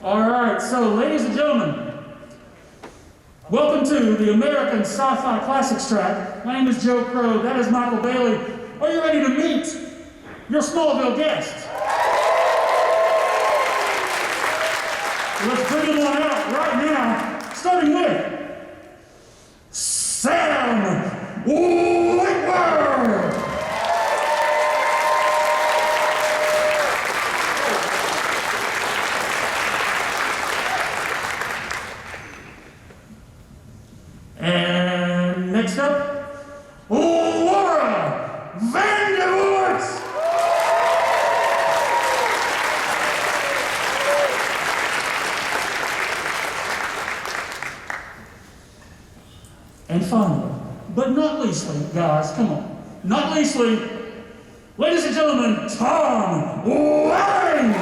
All right, so ladies and gentlemen, welcome to the American Sci-Fi Classics track. My name is Joe Crow, that is Michael Bailey. Are you ready to meet your Smallville guests? Let's bring them on out right now, starting with Sam Whitworth. And next up, Laura Vandervoort. And finally, but not leastly, guys, come on, not leastly, ladies and gentlemen, Tom Wang.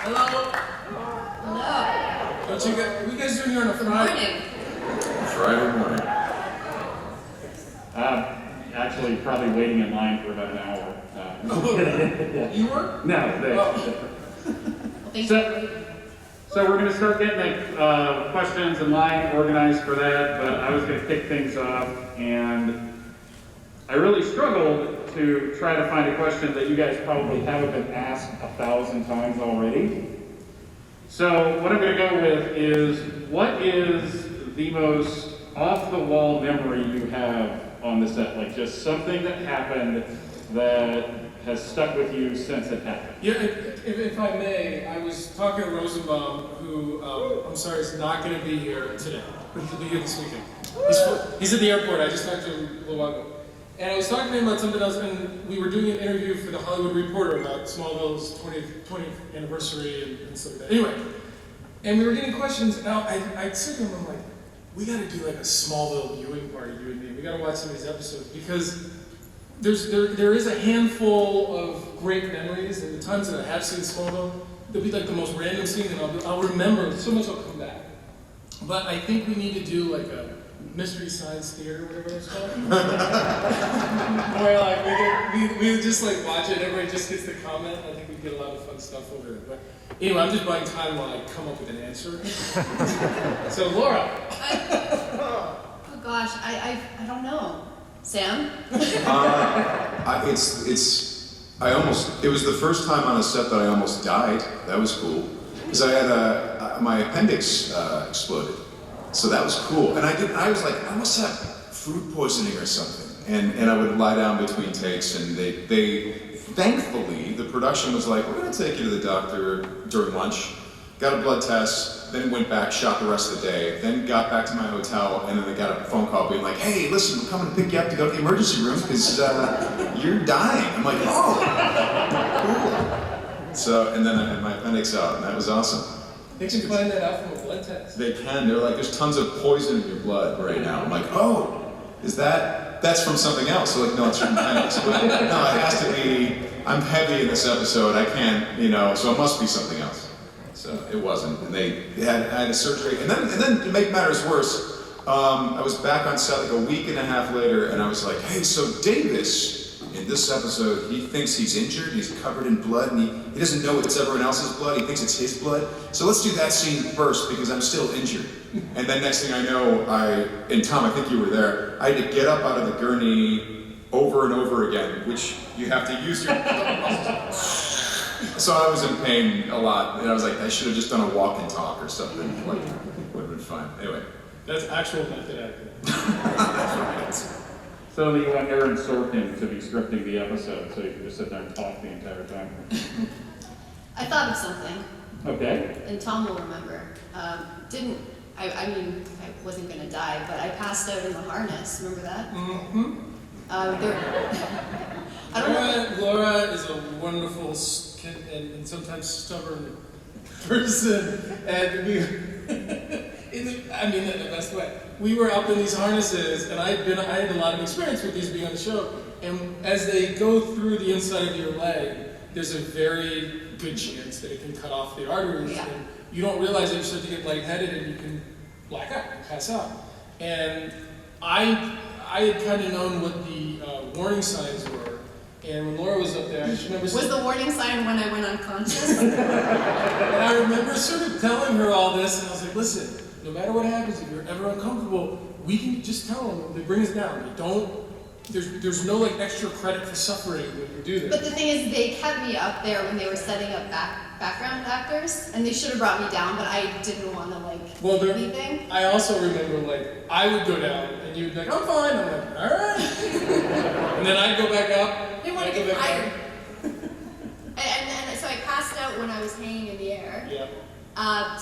Hello. What you guys doing here on a Friday? Friday morning. Actually, probably waiting in line for about an hour. You were? No, they. So we're going to start getting the questions and line organized for that, but I was going to kick things off, and I really struggled to try to find a question that you guys probably haven't been asked 1,000 times already. So what I'm going to go with is, what is the most off-the-wall memory you have on the set? Like just something that happened that has stuck with you since it happened. Yeah, if I may, I was talking to Rosenbaum, who, I'm sorry, is not going to be here today, but he'll be here this weekend. He's at the airport. I just talked to him a little while ago. And I was talking to him about something else, and we were doing an interview for the Hollywood Reporter about Smallville's 20th anniversary and stuff like that. Anyway, and we were getting questions, and I said to him, I'm like, we got to do like a Smallville viewing party, you and me. We got to watch some of these episodes, because there is a handful of great memories, and the times that I have seen Smallville, they'll be like the most random scene, and I'll remember, so much will come back. But I think we need to do like a Mystery Science Theater, whatever it's called. Where like we would just like watch it, everybody just gets to comment. I think we'd get a lot of fun stuff over there. But anyway, I'm just buying time while I come up with an answer. So Laura. Oh gosh, I don't know. Sam? It was the first time on a set that I almost died. That was cool. Because I had my appendix exploded. So that was cool. And I was like, I must have food poisoning or something. And I would lie down between takes, and they thankfully, the production was like, we're gonna take you to the doctor during lunch, got a blood test, then went back, shot the rest of the day, then got back to my hotel, and then they got a phone call being like, hey, listen, we're coming to pick you up to go to the emergency room because you're dying. I'm like, oh, cool. So, and then I had my appendix out, and that was awesome. They can find that out from a blood test. They can. They're like, there's tons of poison in your blood right now. I'm like, oh, that's from something else? They're like, no, it's from appendix. But no, it has to be, I'm heavy in this episode, I can't, so it must be something else. So it wasn't. And I had a surgery. And then to make matters worse, I was back on set like a week and a half later, and I was like, hey, so Davis, in this episode, he thinks he's injured, he's covered in blood, and he doesn't know it's everyone else's blood, he thinks it's his blood. So let's do that scene first, because I'm still injured. And then next thing I know, and Tom, I think you were there, I had to get up out of the gurney over and over again, which you have to use your So I was in pain a lot, and I was like, I should have just done a walk and talk or something, like, would have been fine. Anyway. That's actual method acting. So you want Aaron Sorkin to be scripting the episode, so you can just sit there and talk the entire time. I thought of something. Okay. And Tom will remember. I mean, I wasn't going to die, but I passed out in the harness. Remember that? Mm-hmm. I don't know. Laura is a wonderful and sometimes stubborn person, and in the best way. We were up in these harnesses, and I had a lot of experience with these being on the show. And as they go through the inside of your leg, there's a very good chance that it can cut off the arteries, yeah. and you don't realize that you start to get lightheaded, and you can black out and pass out. And I I had kind of known what the warning signs were, and when Laura was up there, I just remember. Was the warning sign when I went unconscious? And I remember sort of telling her all this, and I was like, listen, no matter what happens, if you're ever uncomfortable, we can just tell them. They bring us down. They don't. There's no like extra credit for suffering when you do this. But the thing is, they kept me up there when they were setting up background actors, and they should have brought me down, but I didn't want to do anything. I also remember like I would go down, and you'd be like, I'm fine. I'm like, all right. And then I'd go back up. They want to get fired. and so I passed out when I was hanging in the air. Yeah.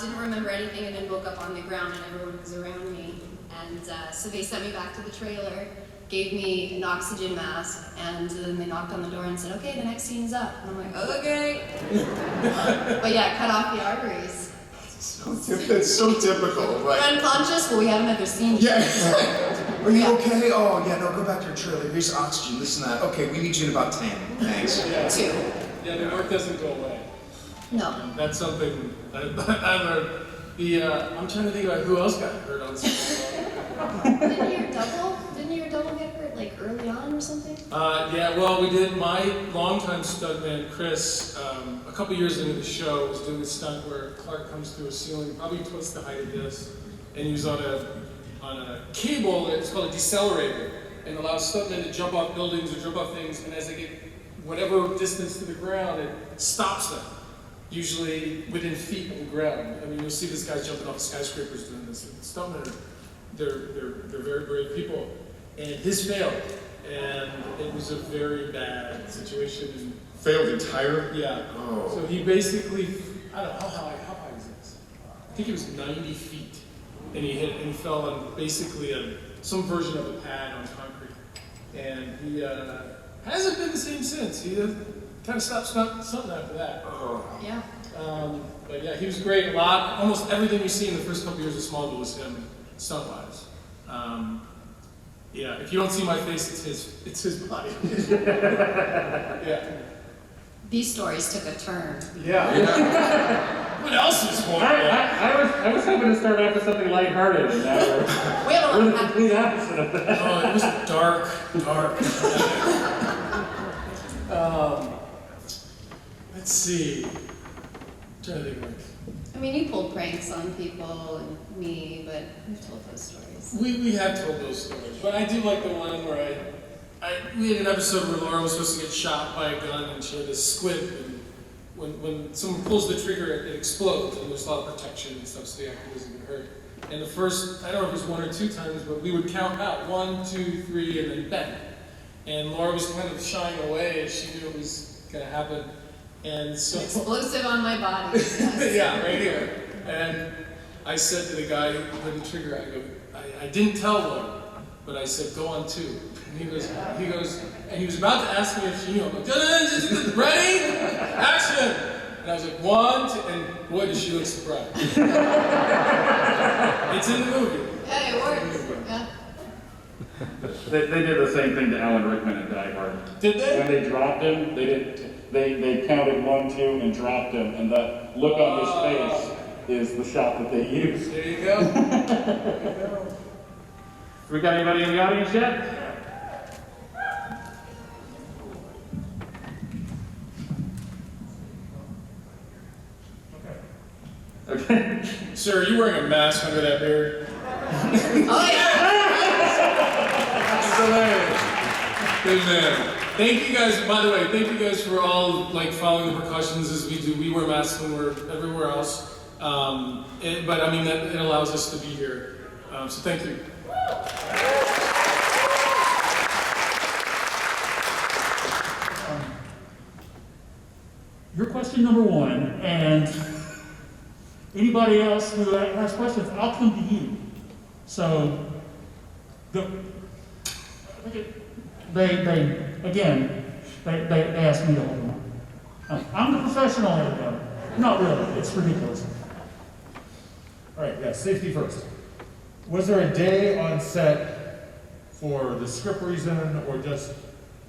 Didn't remember anything, and then woke up on the ground, and everyone was around me. And so they sent me back to the trailer, gave me an oxygen mask, and then they knocked on the door and said, okay, the next scene's up. And I'm like, okay. But yeah, cut off the arteries. It's so typical. Like, Unconscious? Well, we haven't had their scene. yeah. Are you okay? Oh, yeah, no, go back to your trailer. Here's oxygen, this and that. Okay, we need you in about 10. Thanks. Yeah. 2. Yeah, the work doesn't go away. No. That's something I learned. I'm trying to think about who else got hurt on Smallville. Didn't your double get hurt like early on or something? Yeah, well, we did. My longtime stuntman, Chris, a couple years into the show, was doing a stunt where Clark comes through a ceiling, probably twice the height of this, and he was on a cable that's called a decelerator, and allows stuntmen to jump off buildings or jump off things, and as they get whatever distance to the ground, it stops them. Usually within feet of the ground. I mean, you'll see this guy jumping off skyscrapers doing this. Stuntmen they're very brave people, and his failed, and it was a very bad situation. And Failed entire? yeah. Oh. So he basically, I don't know how high is this? I think it was 90 feet, and he fell on basically some version of a pad on concrete, and he hasn't been the same since. He kind of stopped something after that. Oh. Yeah. But yeah, he was great. Almost everything you see in the first couple years of Smallville was him, stunt-wise. Yeah, if you don't see my face, it's his body. Yeah. These stories took a turn. Yeah. What else is going on? I was hoping to start off with something lighthearted, and now We have a we're lot the of complete opposite of that. Oh, it was dark. Let's see. I'm trying to think. I mean, you pulled pranks on people and me, but we've told those stories. We have told those stories, but I do like the one where we had an episode where Laura was supposed to get shot by a gun, and she had this squib, and when someone pulls the trigger, it explodes, and there's a lot of protection and stuff, so the actor doesn't get hurt. And the first, I don't know if it was 1 or 2 times, but we would count out 1, 2, 3, and then bang. And Laura was kind of shying away as she knew it was going to happen. And so Explosive on my body. Yes. yeah, right here. And I said to the guy who put the trigger, I didn't tell Laura, but I said, go on 2. And he goes, and he was about to ask me if she knew. I'm like, ready? Action! And I was like, 1, 2, and boy, does she look surprised. It's in the movie. Yeah, it works. Yeah. They did the same thing to Alan Rickman in Die Hard. Did they? When they dropped him, they counted 1, 2, and dropped him, and that look on his face is the shot that they used. There you go. There you go. We got anybody in the audience yet? Okay. Sir, are you wearing a mask under that beard? Oh, yeah. Good man. Thank you guys, by the way, thank you guys for all following the precautions as we do. We wear masks when we're everywhere else. But I mean, it allows us to be here. So thank you. Your question number 1, and anybody else who has questions, I'll come to you. So, they asked me to hold them up. I'm the professional editor. Not really, it's ridiculous. All right, yeah, safety first. Was there a day on set for the script reason or just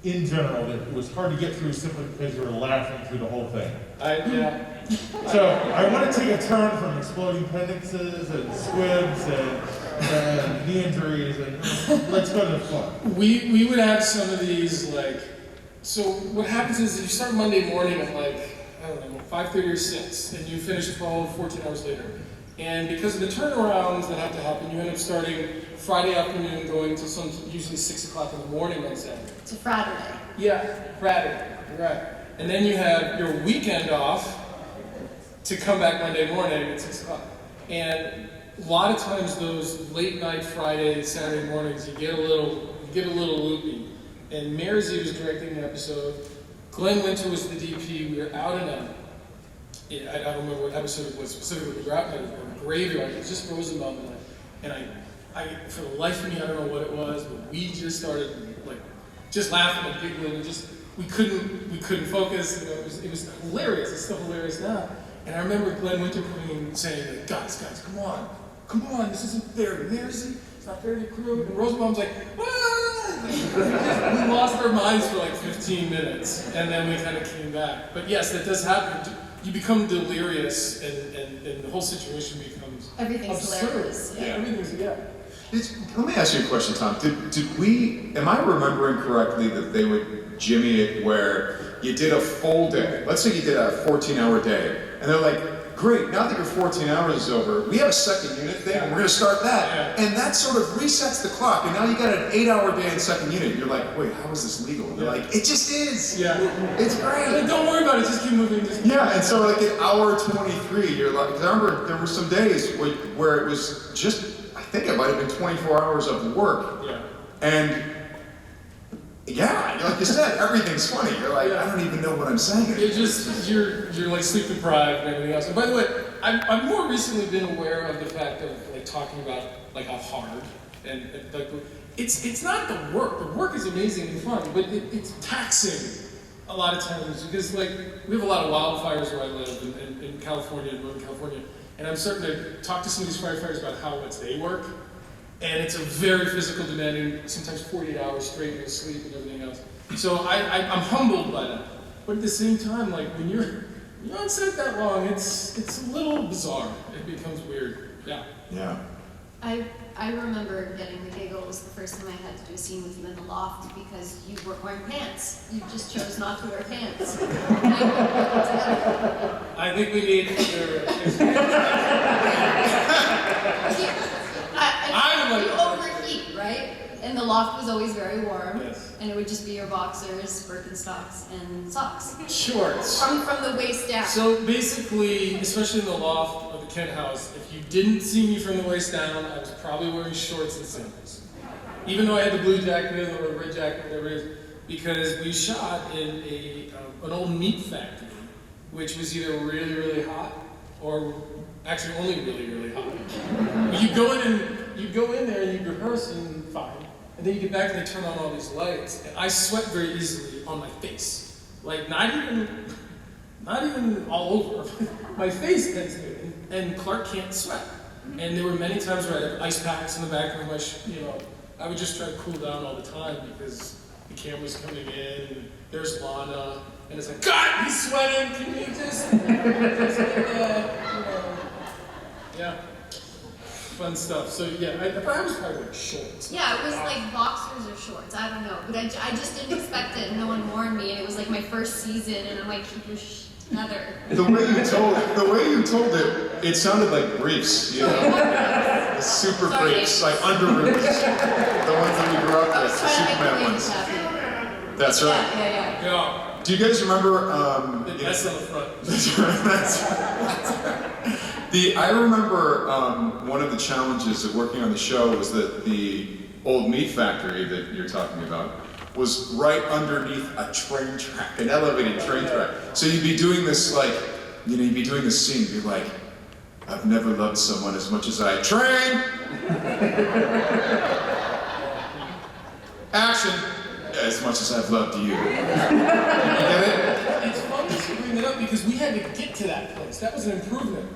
in general that it was hard to get through simply because you were laughing through the whole thing? Yeah. So I want to take a turn from exploding appendixes and squibs and and knee injuries, and let's go to the fun. We would have some of these, like, so what happens is you start Monday morning at like, I don't know, 5:30 or 6, and you finish 12, 14 hours later. And because of the turnarounds that have to happen, you end up starting Friday afternoon, going to usually 6 o'clock in the morning on Saturday. It's a Friday. Yeah, Friday, right. And then you have your weekend off to come back Monday morning at 6 o'clock. And a lot of times those late night Friday, Saturday mornings, you get a little loopy. And Mairzy was directing the episode. Glenn Winter was the DP. We were out in I don't remember what episode it was specifically. We were out in a graveyard. It was just Rosenbaum and I, for the life of me, I don't know what it was, but we just started like just laughing and giggling. And we couldn't focus. You know, it was hilarious. It's still hilarious now. And I remember Glenn Winter saying, like, guys, come on, this isn't fair to Mairzy. It's not fair to the crew. And Rosenbaum's like, ah! We lost our minds for like 15 minutes, and then we kind of came back. But yes, that does happen. You become delirious, and the whole situation becomes Everything's absurd. hilarious. Yeah, everything's, yeah. Let me ask you a question, Tom. Am I remembering correctly that they would jimmy it where you did a full day? Let's say you did a 14-hour day, and they're like, great, now that your 14 hours is over, we have a second unit thing, and we're gonna start that. Yeah. And that sort of resets the clock, and now you got an 8-hour day in second unit. You're like, wait, how is this legal? And they're like, it just is. Yeah. It's great. Like, don't worry about it, just keep moving. Yeah, and so like at hour 23, you're like, 'cause I remember there were some days where it was just, I think it might have been 24 hours of work. Yeah. And yeah, like you said, everything's funny. You're like, I don't even know what I'm saying. You're like sleep deprived and everything else. And by the way, I've more recently been aware of the fact of like talking about like how hard and like it's not the work. The work is amazing and fun, but it's taxing a lot of times because like we have a lot of wildfires where I live in California, in Northern California, and I'm starting to talk to some of these firefighters about how much they work. And it's a very physical, demanding, sometimes 48 hours straight, no sleep and everything else. So I'm humbled by that. But at the same time, like when you're on set that long, it's a little bizarre. It becomes weird. Yeah. Yeah. I remember getting the giggles the first time I had to do a scene with you in the loft because you weren't wearing pants. You just chose not to wear pants. I think we need You overheat, right? And the loft was always very warm. Yes. And it would just be your boxers, Birkenstocks, and socks. shorts. From the waist down. So basically, especially in the loft of the Kent house, if you didn't see me from the waist down, I was probably wearing shorts and sandals. Even though I had the blue jacket or the red jacket, whatever it is, because we shot in an old meat factory, which was either really, really hot or actually only really, really hot. You go in there and you rehearse and fine, and then you get back and they turn on all these lights. And I sweat very easily on my face, like not even all over. My face tends to, and Clark can't sweat. And there were many times where I had ice packs in the back of my, I would just try to cool down all the time because the camera's coming in. And there's Lana, and it's like, God, he's sweating. Can you just yeah. Fun stuff. So yeah, I was probably wearing shorts. Yeah, it was like boxers or shorts. I don't know, but I just didn't expect it. No one warned me, and it was like my first season, and I'm like, keep your leather. The way you told it, it sounded like briefs, you know? Super Sorry. briefs, like underoos. The ones that we grew up I with, was the trying to make Superman the ones. happen. That's right. Yeah. Yeah. Do you guys remember, The S on the front. That's right. I remember one of the challenges of working on the show was that the old meat factory that you're talking about was right underneath a train track, an elevated train track. So you'd be doing this you'd be doing this scene, be like, I've never loved someone as much as I train. Action. As much as I've loved you. You get it? It's fun that you bring that up because we had to get to that place. That was an improvement.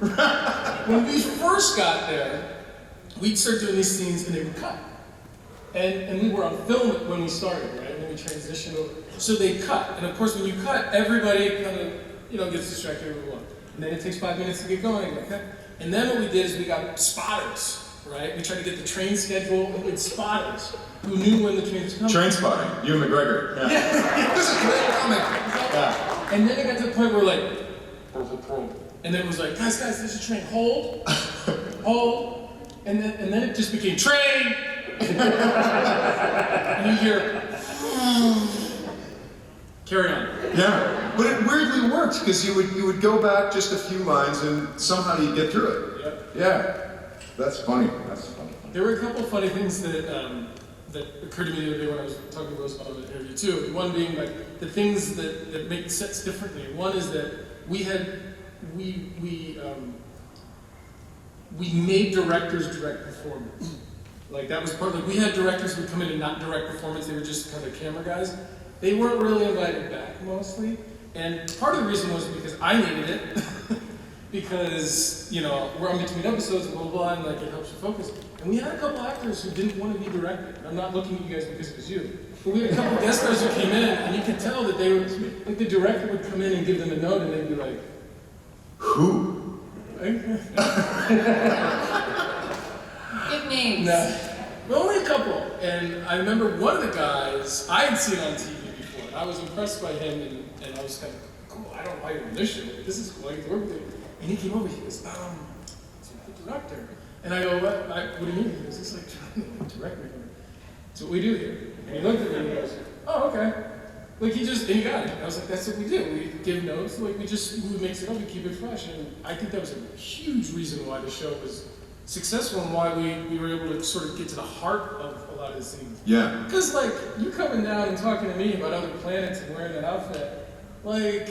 When we first got there, we'd start doing these scenes and they would cut. And we were on film when we started, right? And then we transitioned over. So they cut. And of course, when you cut, everybody kind of, gets distracted or what. And then it takes 5 minutes to get going, okay? And then what we did is we got spotters. right? We tried to get the train schedule with spotters who knew when the train was coming. Train spotting, Ewan McGregor. Yeah. This is a great comic. Yeah. And then it got to the point where like, and then it was like, guys, there's a train, hold, hold, and then it just became train. And you hear, carry on. Yeah, but it weirdly worked because you would go back just a few lines and somehow you'd get through it. Yep. Yeah, that's funny. That's funny. There were a couple of funny things that occurred to me the other day when I was talking to Rose about the interview too. One being like the things that make sets differently. One is that we made directors direct performance. Like that was part of, like we had directors who would come in and not direct performance, they were just kind of camera guys. They weren't really invited back mostly. And part of the reason was because I needed it. Because, you know, we're in between episodes and blah, blah, blah, and like it helps you focus. And we had a couple actors who didn't want to be directed. I'm not looking at you guys because it was you. But we had a couple guest stars who came in and you could tell that they were, like the director would come in and give them a note and they'd be like, Who? Give names. No, but only a couple. And I remember one of the guys, I had seen on TV before. I was impressed by him and I was kind of, cool, I don't know why you're in this show. This is cool, I get to work with you. And he came over, he goes, it's the director. And I go, what do you mean? He goes, it's like trying to direct me. That's what we do here. And he looked at me and he goes, oh, okay. Like and he got it. I was like, that's what we do. We give notes, like we mix it up, we keep it fresh. And I think that was a huge reason why the show was successful and why we were able to sort of get to the heart of a lot of these things. Yeah. Because like, you coming down and talking to me about other planets and wearing that outfit, like...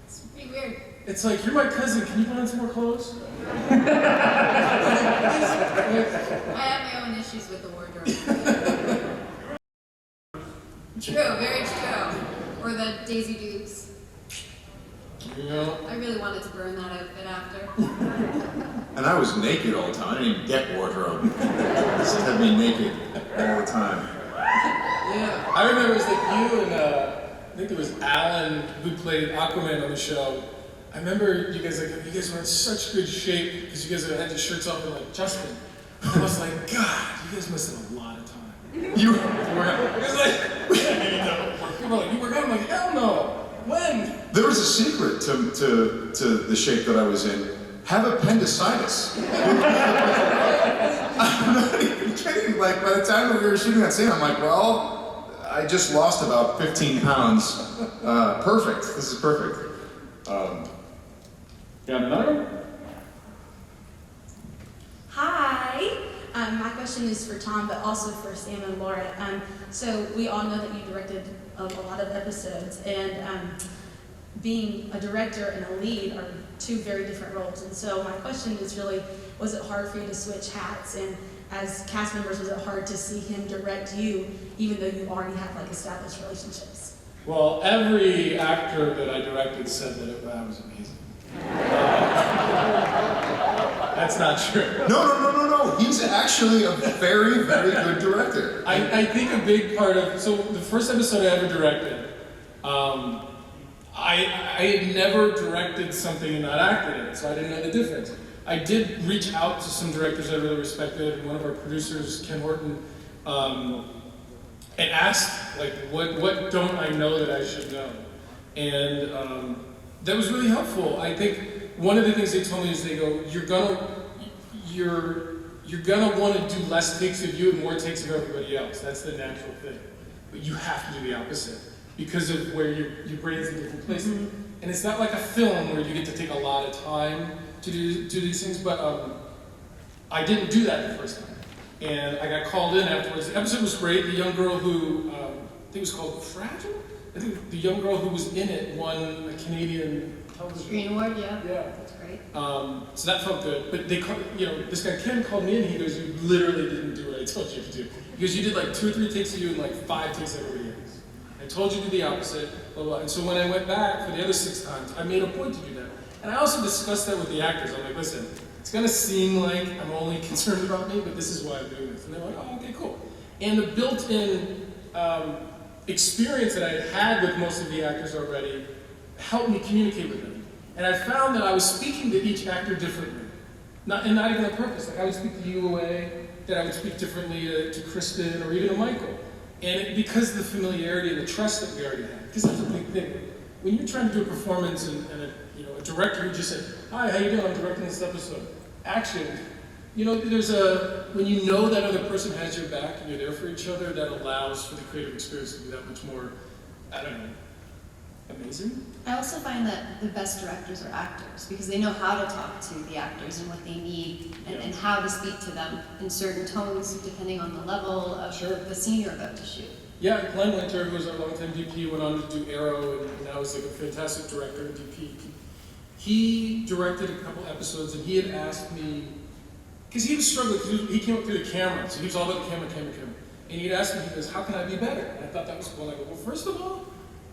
It's pretty weird. It's like, you're my cousin, can you put on some more clothes? I have my own issues with the wardrobe. True, very true. Or the Daisy Dukes. You know? I really wanted to burn that outfit after. And I was naked all the time. I didn't even get wardrobe. Just had me naked all the time. Yeah. I remember it was like you and, I think it was Alan who played Aquaman on the show. I remember you guys were in such good shape because you guys had your shirts off and like Justin. And I was like, God, you guys must have a lot of time. You were out. It was like, people were like, you work out? I'm like, hell no. When? There was a secret to the shape that I was in. Have appendicitis. I'm not even kidding. Like by the time that we were shooting that scene, I'm like, well, I just lost about 15 pounds. Perfect. This is perfect. Got another one? Hi. My question is for Tom, but also for Sam and Laura. So we all know that you directed a lot of episodes, and being a director and a lead are two very different roles. And so my question is really, was it hard for you to switch hats? And as cast members, was it hard to see him direct you, even though you already have like established relationships? Well, every actor that I directed said that that was amazing. That's not true. No. He's actually a very, very good director. I think a big part of, so the first episode I ever directed, I had never directed something and not acted in it, so I didn't know the difference. I did reach out to some directors I really respected, and one of our producers, Ken Horton, and asked, like, what don't I know that I should know? And that was really helpful. I think one of the things they told me is they go, you're gonna want to do less takes of you and more takes of everybody else. That's the natural thing. But you have to do the opposite because of where your brain's in different places. Mm-hmm. And it's not like a film where you get to take a lot of time to do these things, but I didn't do that the first time. And I got called in afterwards. The episode was great. The young girl who, I think it was called Fragile? I think the young girl who was in it won a Canadian television. Screen Award, yeah. Yeah. That's great. So that felt good. But they, this guy Ken called me in. He goes, "You literally didn't do what I told you to do." He goes, "You did like 2 or 3 takes of you and like 5 takes of everybody else. I told you to do the opposite." Blah, blah. And so when I went back for the other 6 times, I made a point to do that. And I also discussed that with the actors. I'm like, listen, it's gonna seem like I'm only concerned about me, but this is why I'm doing this. And they're like, oh, okay, cool. And the built-in experience that I had with most of the actors already helped me communicate with them. And I found that I was speaking to each actor differently. not even on purpose. Like I would speak to you a way that I would speak differently to Kristen or even to Michael. And because of the familiarity and the trust that we already had, because that's a big thing. When you're trying to do a performance and a director who just said, "Hi, how you doing? I'm directing this episode." Action. When you know that other person has your back and you're there for each other, that allows for the creative experience to be that much more, amazing. I also find that the best directors are actors because they know how to talk to the actors and what they need and how to speak to them in certain tones depending on the level of the scene you're about to shoot. Yeah, Glenn Winter, who was our longtime DP, went on to do Arrow and now is like a fantastic director and DP. He directed a couple episodes and he had asked me, because he was struggling, because he came up through the camera, so he was all about the camera. And he'd asked me, he goes, "How can I be better?" And I thought that was cool. I go, "Well, first of all,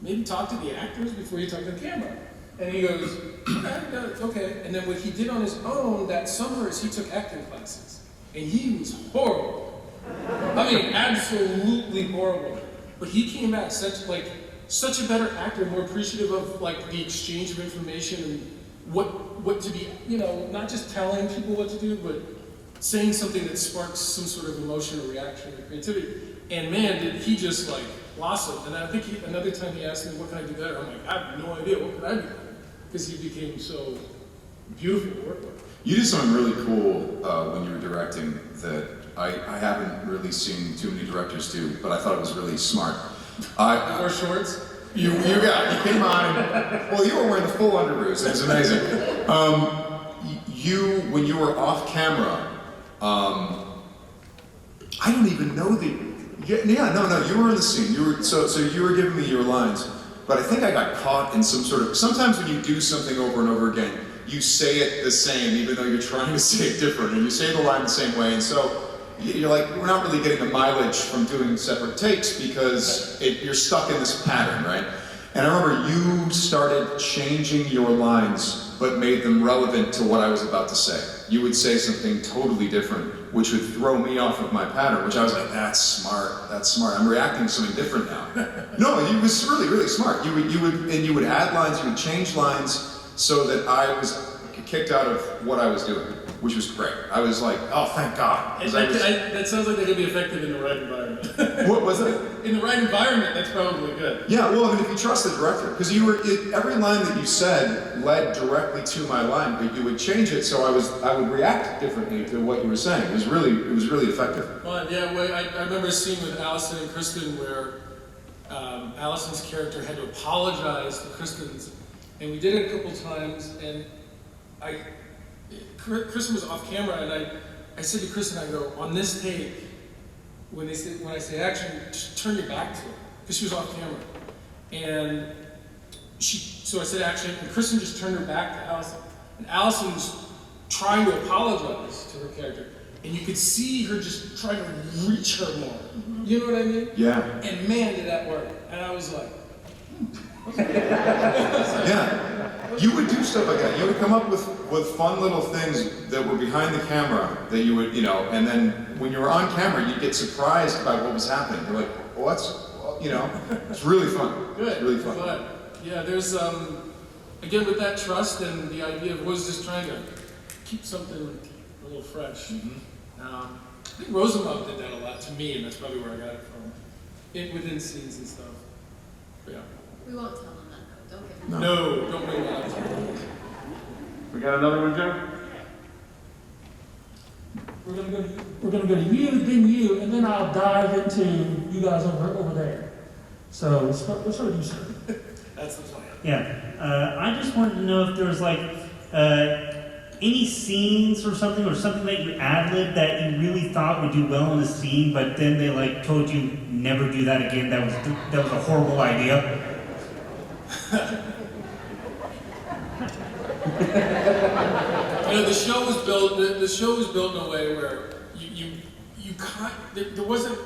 maybe talk to the actors before you talk to the camera." And he goes, "Okay." And then what he did on his own that summer is he took acting classes. And he was horrible. I mean, absolutely horrible. But he came back such a better actor, more appreciative of like the exchange of information and what to be, not just telling people what to do, but saying something that sparks some sort of emotion or reaction or creativity. And man, did he just like blossom. And I think another time he asked me, "What can I do better?" I'm like, "I have no idea. What can I do better?" Because he became so beautiful to work with. You did something really cool when you were directing that I haven't really seen too many directors do, but I thought it was really smart. Or shorts. You came on and, well, you were wearing the full underoos. It was amazing. When you were off camera, I don't even know no, you were in the scene. You were so you were giving me your lines, but I think I got caught in some sort of. Sometimes when you do something over and over again, you say it the same, even though you're trying to say it different, and you say the line the same way, and so. You're like, we're not really getting the mileage from doing separate takes because you're stuck in this pattern, right? And I remember you started changing your lines, but made them relevant to what I was about to say. You would say something totally different, which would throw me off of my pattern, which I was like, that's smart. I'm reacting to something different now. No, it was really, really smart. You would add lines, you would change lines so that I was kicked out of what I was doing. Which was great. I was like, oh, thank God. That sounds like they could be effective in the right environment. What was it? In the right environment, that's probably good. Yeah, well, I mean, if you trust the director, because every line that you said led directly to my line, but you would change it so I would react differently to what you were saying. It was really effective. Well, yeah, I remember a scene with Allison and Kristen where Allison's character had to apologize to Kristen's, and we did it a couple times, and Kristen was off camera, and I said to Kristen, I go, on this take, when I say action, just turn your back to it, because she was off camera. And so I said action, and Kristen just turned her back to Allison. And Allison's trying to apologize to her character, and you could see her just trying to reach her more. You know what I mean? Yeah. And man, did that work. And I was like, Yeah. You would do stuff like that. You would come up with fun little things that were behind the camera that you would, and then when you were on camera, you'd get surprised by what was happening. You're like, well, it's really fun. Good. It's really fun. Yeah, there's, again, with that trust and the idea of was just trying to keep something a little fresh. Mm-hmm. I think Rosenbaum did that a lot to me, and that's probably where I got it from. Within scenes and stuff. But yeah. We won't tell them that though, don't give them. No, don't bring that up. We got another one, Joe? We're gonna go to you, then you, and then I'll dive into you guys over there. So let's start with you, sir. That's the plan. Yeah, I just wanted to know if there was like any scenes or something that you ad-libbed that you really thought would do well in a scene, but then they like told you never do that again. That was a horrible idea. The show was built. The show was built in a way where you can't. There wasn't.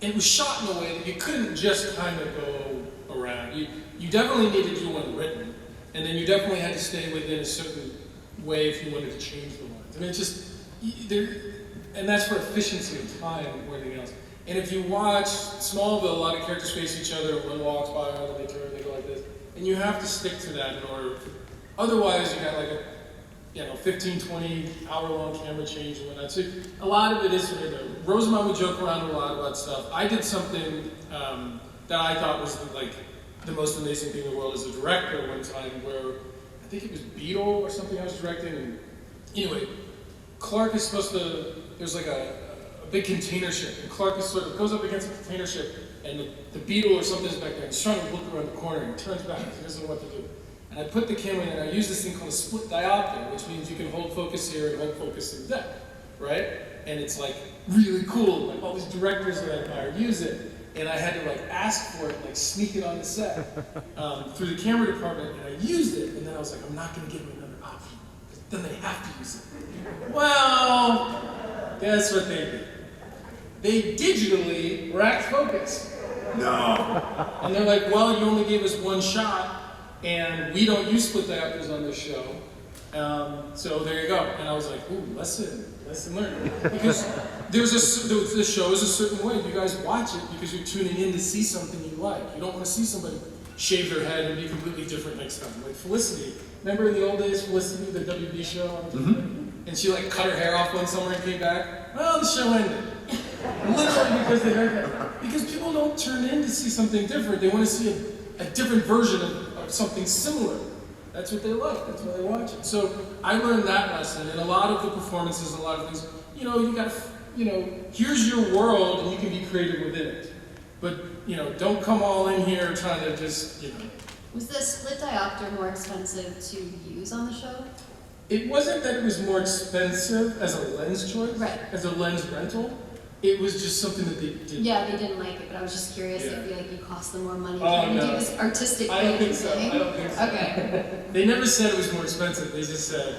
It was shot in a way that you couldn't just kind of go around. You definitely needed to do one written, and then you definitely had to stay within a certain way if you wanted to change the lines. I mean, it's just and that's for efficiency of time more than anything else. And if you watch Smallville, a lot of characters face each other. One walks by, and they turn, they go like this, and you have to stick to that in order. Otherwise, you got like 15, 20 hour-long camera change and whatnot. So a lot of it is sort of, Rosamund would joke around a lot about stuff. I did something that I thought was the most amazing thing in the world as a director one time, where I think it was Beetle or something I was directing. And anyway, Clark is supposed to, there's like a big container ship, and Clark is sort of goes up against the container ship, and the Beetle or something is back there, and he's trying to look around the corner, and he turns back, he doesn't know what to do. And I put the camera in, and I use this thing called a split diopter, which means you can hold focus here and hold focus in depth, right? And it's like really cool, like all these directors that I admire use it. And I had to like ask for it, like sneak it on the set through the camera department, and I used it, and then I was like, I'm not gonna give them another option, because then they have to use it. Well, guess what they did? They digitally racked focus. No. And they're like, well, you only gave us one shot, and we don't use split diopters on this show. So there you go. And I was like, ooh, lesson learned. Because the show is a certain way. You guys watch it because you're tuning in to see something you like. You don't want to see somebody shave their head and be completely different next time. Like Felicity. Remember in the old days, Felicity, the WB show on TV? Mm-hmm. And she like cut her hair off one summer and came back. Well, the show ended. Literally because they heard that. Because people don't turn in to see something different. They want to see a different version of something similar. That's what they like, that's why they watch it. So I learned that lesson, and a lot of the performances, a lot of things, here's your world, and you can be creative within it. But, don't come all in here trying to just, Was the split diopter more expensive to use on the show? It wasn't that it was more expensive as a lens choice, right, as a lens rental. It was just something that they didn't. Yeah, they didn't like it, but I was just curious if you cost them more money Oh, trying to no. do this artistic I don't thing. think so. I don't think so. Okay. They never said it was more expensive. They just said,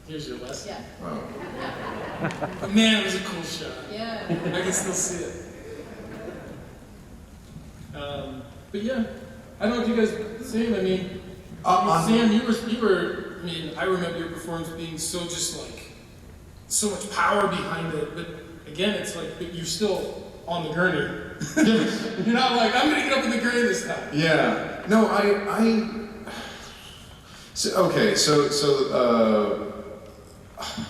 here's your lesson. Yeah. Wow. But man, it was a cool shot. Yeah. I can still see it. But yeah, I don't know if you guys see it. I mean, Sam, you were. I mean, I remember your performance being so so much power behind it. But again, it's like you're still on the gurney. You're not like, I'm gonna get up in the gurney this time. Yeah. No,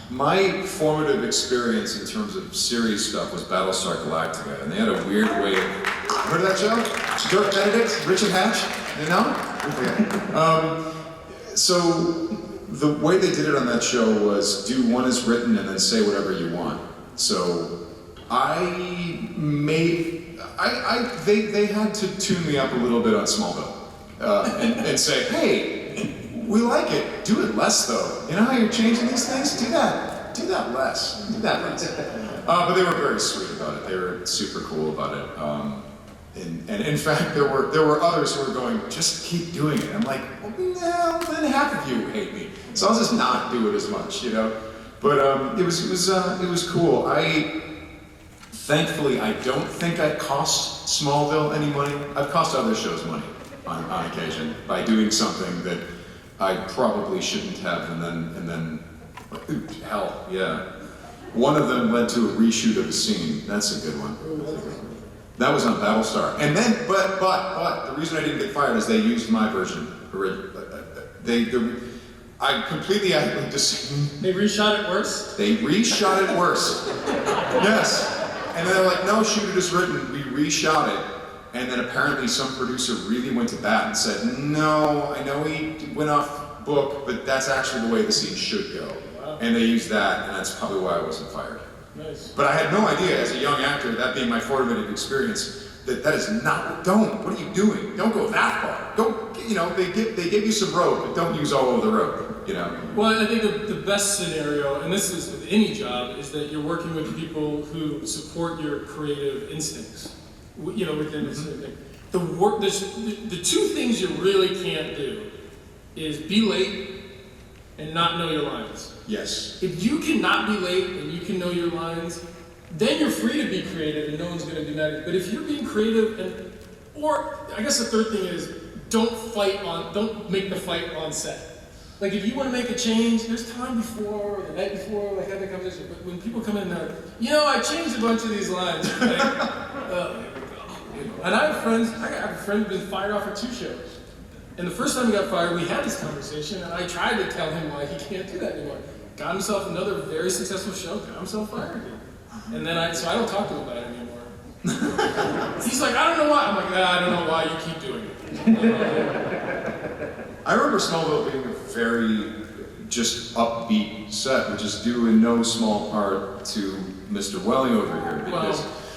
my formative experience in terms of series stuff was Battlestar Galactica, and they had a weird way of... Heard of that show? Dirk Benedict, Richard Hatch? You know? Okay. So the way they did it on that show was do one as written and then say whatever you want. So they had to tune me up a little bit on Smallville and say, hey, we like it. Do it less though. You know how you're changing these things? Do that less. But they were very sweet about it. They were super cool about it. And in fact, there were others who were going, just keep doing it. I'm like, well, then half of you hate me, so I'll just not do it as much, But it was cool. Thankfully, I don't think I cost Smallville any money. I've cost other shows money on occasion by doing something that I probably shouldn't have, and then hell, yeah. One of them led to a reshoot of a scene. That's a good one. That was on Battlestar. And then, but the reason I didn't get fired is they used my version. I completely just... They reshot it worse? They reshot it worse. Yes. And they're like, no, shoot it as written. We reshot it. And then apparently some producer really went to bat and said, no, I know he went off book, but that's actually the way the scene should go. Wow. And they used that, and that's probably why I wasn't fired. Nice. But I had no idea as a young actor, that being my formative experience, that is not, what are you doing? Don't go that far. Don't, they give you some rope, but don't use all of the rope, Well, I think the best scenario, and this is with any job, is that you're working with people who support your creative instincts, within this thing. The two things you really can't do is be late and not know your lines. Yes. If you cannot be late and you can know your lines, then you're free to be creative and no one's going to do that. But if you're being creative, or I guess the third thing is, don't make the fight on set. Like if you want to make a change, there's time before, or the night before, like have the conversation. But when people come in and they're like, I changed a bunch of these lines. Like, and I have a friend who's been fired off of 2 shows. And the first time he got fired, we had this conversation, and I tried to tell him why he can't do that anymore. Got himself another very successful show, got himself fired again. And then so I don't talk to him about it anymore. He's like, I don't know why. I'm like, I don't know why, you keep doing it. I remember Smallville being a very just upbeat set, which is due in no small part to Mr. Welling over here.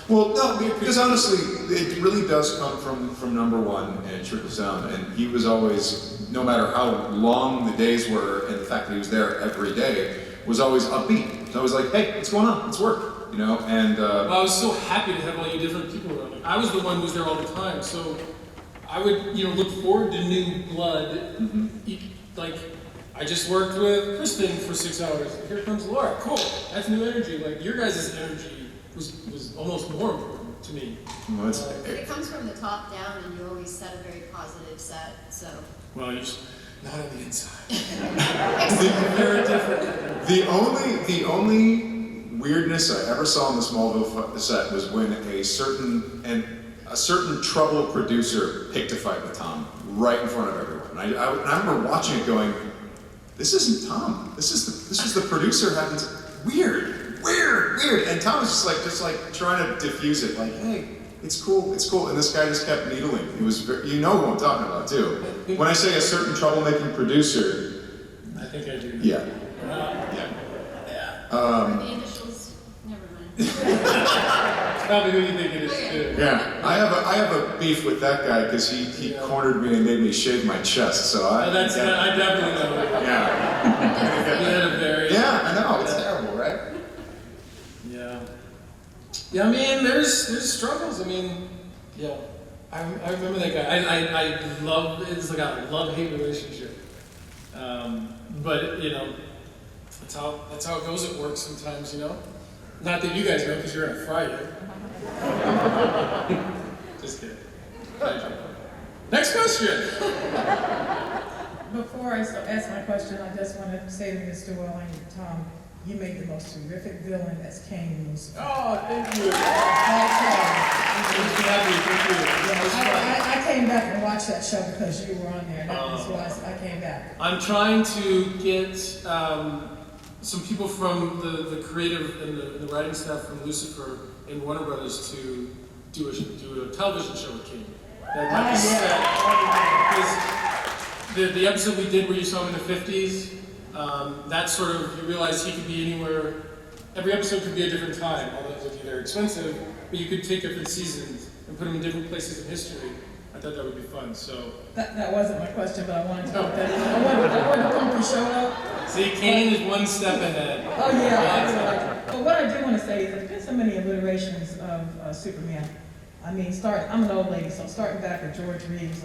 Because honestly, it really does come from number one and trickles down. And he was always, no matter how long the days were, and the fact that he was there every day, was always upbeat. So I was like, hey, what's going on? Let's work. You know, and I was so happy to have all you different people around me. I was the one who was there all the time, so I would, look forward to new blood. Like, I just worked with Kristen for 6 hours. Here comes Laura. Cool. That's new energy. Like, your guys' energy was almost more important to me. But it comes from the top down, and you always set a very positive set. So. Well, you're just not on the inside. Very different. The only weirdness I ever saw in the Smallville set was when a certain troubled producer picked a fight with Tom right in front of everyone. I remember watching it going, this isn't Tom. This is the producer having weird. And Tom was just like trying to diffuse it, like, hey, it's cool. And this guy just kept needling. It was who I'm talking about too. When I say a certain troublemaking producer, I think I do. Yeah. The initials. Never mind. Probably who you think it is too. Yeah, I have a beef with that guy because he cornered me and made me shave my chest. So I definitely know. Yeah. He had a very. Yeah, I know. It's terrible, right? Yeah. Yeah, I mean, there's struggles. I mean, yeah. I remember that guy. I love, it's like a love-hate relationship. But that's how it goes at work sometimes, Not that you guys know, because you're gonna fry you. Just kidding. Next question. Before I ask my question, I just want to say to Mr. Welling, Tom, you made the most terrific villain as Kane was. Oh, thank you. I came back and watched that show because you were on there. That was why I came back. I'm trying to get some people from the creative and the writing staff from Lucifer and Warner Brothers to do a television show with King. That might be set. The episode we did where you saw him in the 50s, that sort of, you realize he could be anywhere. Every episode could be a different time, although it would be very expensive, but you could take different seasons and put them in different places in history. I thought that would be fun, so. That wasn't my question, but I wanted to put that in. I wanted to come show up. See, Kane is one step ahead. Oh yeah, but what I do want to say is there's been so many iterations of Superman. I mean, I'm an old lady, so starting back with George Reeves,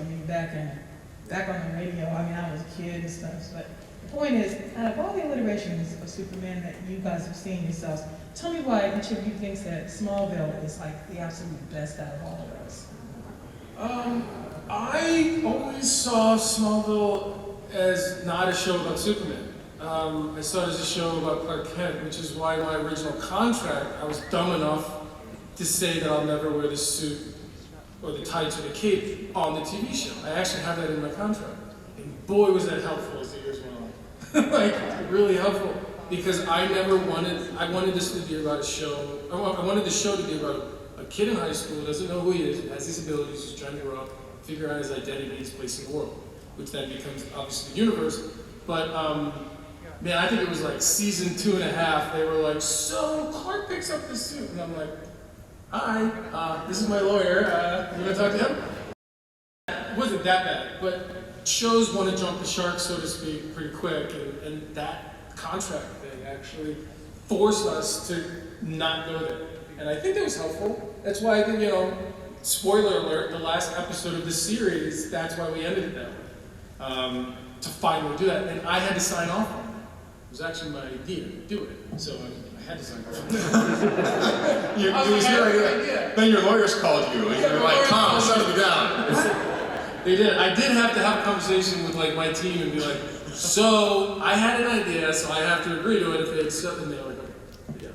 back on the radio, I was a kid and stuff, but the point is, out of all the iterations of Superman that you guys have seen yourselves, tell me why each of you thinks that Smallville is like the absolute best out of all of us. I always saw Smallville as not a show about Superman. I saw it as a show about Clark Kent, which is why my original contract, I was dumb enough to say that I'll never wear the suit or the tights or the cape on the TV show. I actually have that in my contract. And boy, was that helpful as the years went on. Like, really helpful. Because I wanted this to be about a show, I wanted the show to be about a kid in high school who doesn't know who he is, has these abilities, who's trying to grow up, figure out his identity and his place in the world, which then becomes obviously the universe. But man, I think it was like season 2.5, they were like, so Clark picks up the suit, and I'm like, hi, this is my lawyer, you wanna talk to him? It wasn't that bad, but shows want to jump the shark, so to speak, pretty quick, and that contract thing actually forced us to not go there. And I think that was helpful. That's why I think, spoiler alert, the last episode of the series, that's why we ended it that way. To finally do that. And I had to sign off on it. It was actually my idea to do it. So I had to sign off on it. It was your idea. Then your lawyers called you and you're like, Tom, settle me down. They did. I did have to have a conversation with my team and be like, so I had an idea, so I have to agree to it if they accept it. And they were like, okay.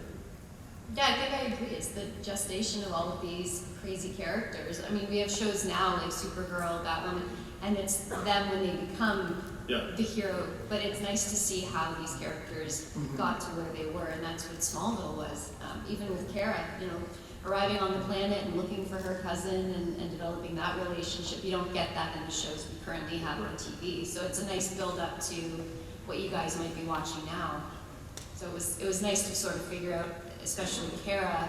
Yeah, I think I agree. it's the gestation of all of these crazy characters. I mean, we have shows now like Supergirl, Batwoman, and it's them when they become the hero. But it's nice to see how these characters got to where they were, and that's what Smallville was. Even with Kara, you know, arriving on the planet and looking for her cousin and developing that relationship. You don't get that in the shows we currently have on TV. So it's a nice build up to what you guys might be watching now. So it was nice to sort of figure out, especially Kara,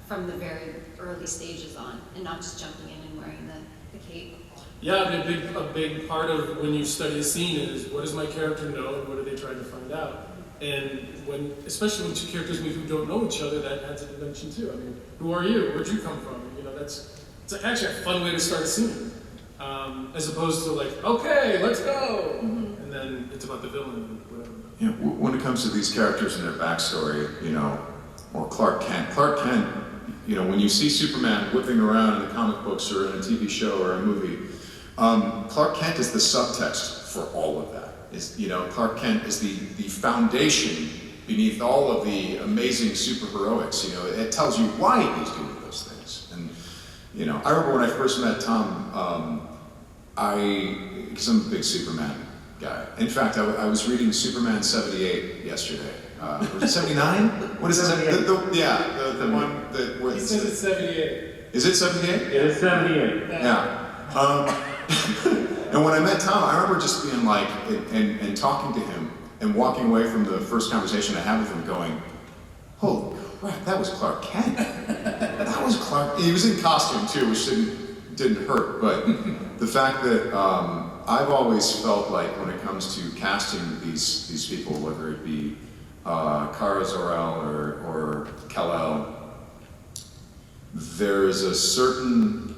from the very early stages on, and not just jumping in and wearing the cape. Yeah, a big part of when you study a scene is what does my character know and what are they trying to find out? And especially when two characters meet who don't know each other, that adds a dimension too. I mean, who are you? Where'd you come from? You know, it's actually a fun way to start a scene, as opposed to like, okay, let's go, and then it's about the villain and whatever. Yeah, when it comes to these characters and their backstory, you know, or Clark Kent, you know, when you see Superman whipping around in the comic books or in a TV show or a movie, Clark Kent is the subtext for all of that. You know, Clark Kent is the foundation beneath all of the amazing superheroics. You know, it tells you why he's doing those things. And, you know, I remember when I first met Tom, because I'm a big Superman guy. In fact, I was reading Superman 78 yesterday. Was it 79? What is it? The one that where he says it's 78. Is it 78? It is 78. Yeah. And when I met Tom, I remember just being like, and talking to him, and walking away from the first conversation I had with him going, holy crap, that was Clark Kent. That was Clark. He was in costume too, which didn't hurt, but the fact that I've always felt like when it comes to casting these people, whether it be Kara Zor-El or Kal-El, there's a certain,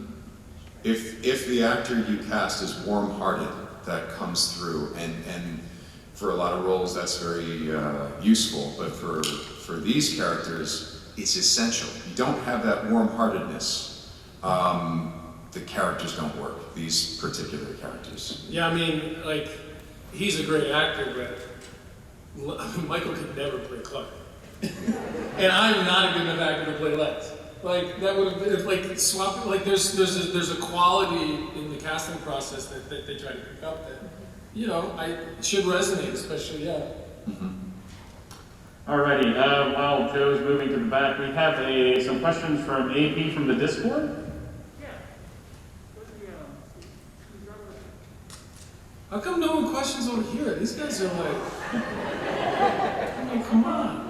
if the actor you cast is warm-hearted, that comes through, and for a lot of roles that's very useful, but for these characters, it's essential. You don't have that warm-heartedness, the characters don't work, these particular characters. Yeah, I mean, like, he's a great actor, but Michael could never play Clark. And I'm not a good enough actor to play Lex. Like, that would have, like, swap, like, there's a quality in the casting process that they try to pick up that, you know, should resonate, especially, yeah. Alrighty, while Joe's moving to the back, we have some questions from AP from the Discord. How come no one questions over here? These guys are like, I mean, come on.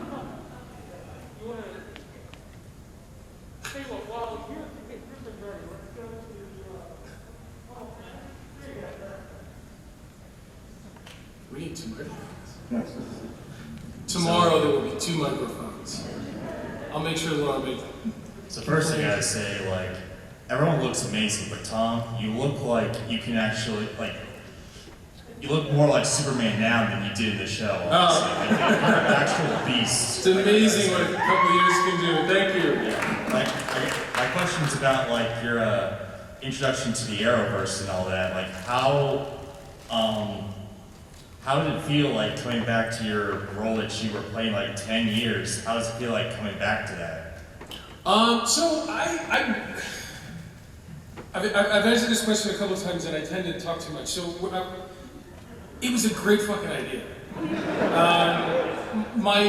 We need 2 microphones. Tomorrow there will be 2 microphones. I'll make sure Laura makes them. So first I gotta say, like, everyone looks amazing, but Tom, you look like you can actually, like, you look more like Superman now than you did in the show. Honestly. Like, you're an actual beast. It's amazing what a couple years can do. Thank you. Yeah. My question's about like your introduction to the Arrowverse and all that. Like, how did it feel like coming back to your role that you were playing like 10 years? How does it feel like coming back to that? So I've answered this question a couple of times and I tend to talk too much. So it was a great fucking idea. My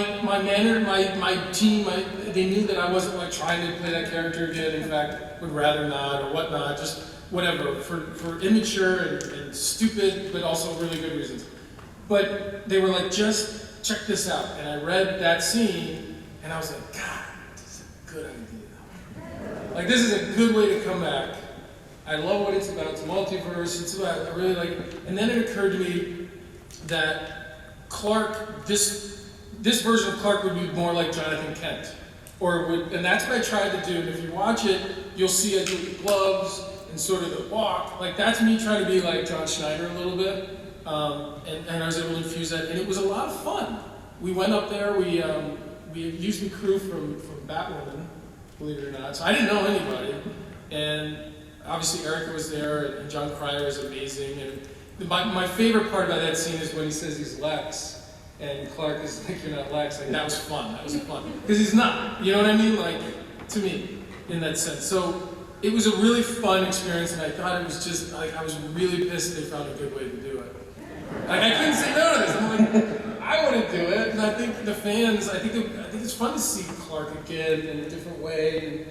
team, they knew that I wasn't like trying to play that character again. In fact, would rather not or whatnot, just whatever, for immature and stupid, but also really good reasons. But they were like, just check this out. And I read that scene and I was like, God, this is a good idea. Like, this is a good way to come back. I love what it's about. It's multiverse. It's about, I really like it. And then it occurred to me that Clark, this version of Clark would be more like Jonathan Kent. And that's what I tried to do. And if you watch it, you'll see I do the gloves and sort of the walk. Like, that's me trying to be like John Schneider a little bit. And I was able to infuse that. And it was a lot of fun. We went up there. We used the crew from Batwoman, believe it or not. So I didn't know anybody. And obviously Erica was there, and John Cryer is amazing. And my favorite part about that scene is when he says he's Lex, and Clark is like, you're not Lex. Like, that was fun. That was fun. Because he's not. You know what I mean? Like, to me, in that sense. So it was a really fun experience, and I thought it was just, like, I was really pissed they found a good way to do it. Like, I couldn't say no to this. I'm like, I want to do it, and I think the fans, I think it's fun to see Clark again in a different way, and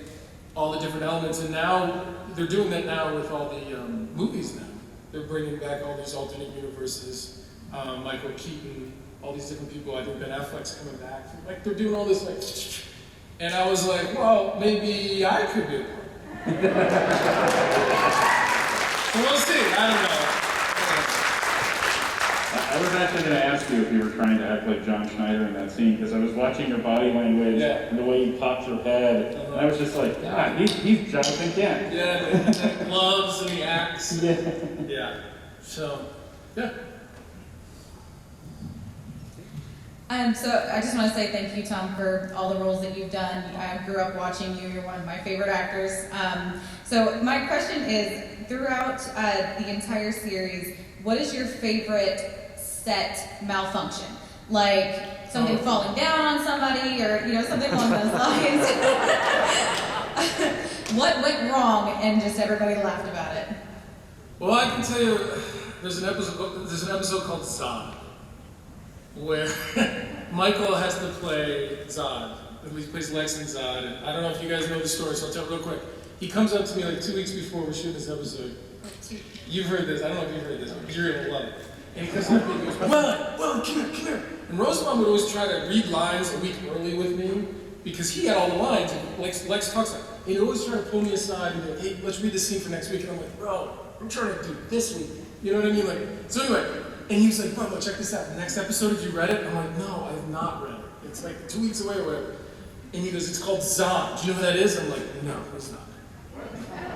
all the different elements, and now, they're doing that now with all the movies now. They're bringing back all these alternate universes, Michael Keaton, all these different people. I think Ben Affleck's coming back. Like, they're doing all this, like, and I was like, well, maybe I could do it. So we'll see, I don't know. I was actually going to ask you if you were trying to act like John Schneider in that scene, because I was watching your body language and the way you popped your head, and I was just like, God, he's Jonathan Kent. Yeah, and the gloves and the axe. Yeah. So, yeah. So I just want to say thank you, Tom, for all the roles that you've done. I grew up watching you. You're one of my favorite actors. So my question is, throughout the entire series, what is your favorite set malfunction? Like something falling down on somebody, or something along those lines. What went wrong and just everybody laughed about it? Well, I can tell you, there's an episode called Zod, where Michael has to play Zod. He plays Lex and Zod, and I don't know if you guys know the story, so I'll tell it real quick. He comes up to me like 2 weeks before we're shooting this episode. You've heard this, I don't know if you've heard this, but you're gonna love it. And he comes up and he goes, well, come here. And Rosenbaum would always try to read lines a week early with me, because he had all the lines, and Lex talks like, and he'd always try to pull me aside and go, hey, let's read this scene for next week. And I'm like, bro, I'm trying to do this week. You know what I mean? Like, so anyway, and he was like, bro, check this out. The next episode, have you read it? I'm like, no, I have not read it. It's like 2 weeks away or whatever. And he goes, it's called Zod. Do you know who that is? I'm like, no, it's not.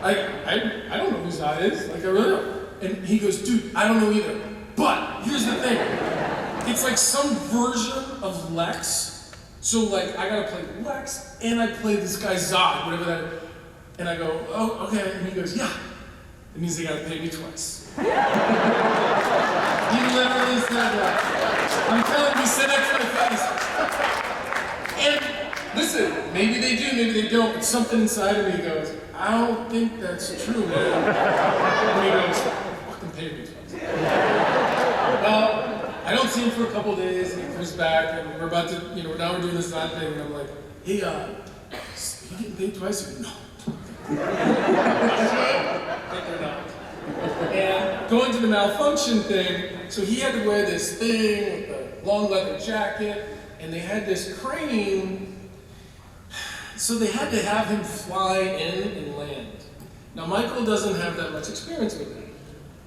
I don't know who Zod is. Like, I really don't. And he goes, dude, I don't know either. But here's the thing. It's like some version of Lex. So like, I gotta play Lex, and I play this guy Zod, whatever that is. And I go, oh, okay. And he goes, yeah. It means they gotta pay me twice. He literally said that. I'm telling you, he said that to my face. And listen, maybe they do, maybe they don't, but something inside of me goes, I don't think that's true, man. And he goes, fucking pay me twice. Well, I don't see him for a couple days, and he comes back, and we're about to, now we're doing this Zod thing, and I'm like, hey, you getting paid twice? He goes, no. But they're not. And going to the malfunction thing, so he had to wear this thing with a long leather jacket, and they had this crane, so they had to have him fly in and land. Now, Michael doesn't have that much experience with it.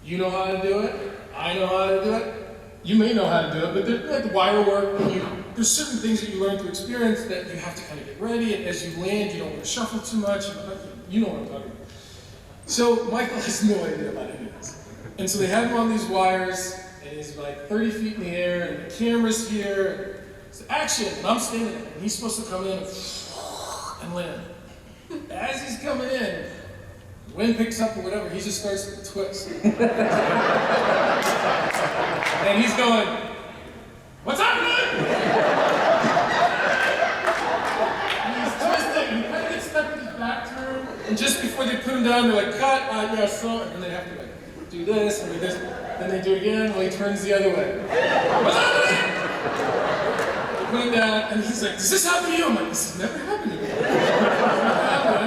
You know how to do it. I know how to do it. You may know how to do it, but there's like wire work. There's certain things that you learn through experience that you have to kind of get ready, and as you land, you don't want to shuffle too much. You know what I'm talking about. So Michael has no idea about any of this. And so they have him on these wires, and he's like 30 feet in the air, and the camera's here. It's action, and I'm standing there, and he's supposed to come in and land. As he's coming in, the wind picks up or whatever, he just starts to twist. And he's going, what's happening? And he's twisting, and he kind of gets stuck with his back turned, and just before they put him down, they're like, cut, yeah, so, and then they have to like, do this, and do this, then they do it again, well, he turns the other way. What's happening? They put him down, and he's like, does this happen to you? I'm like, this has never happened to me. I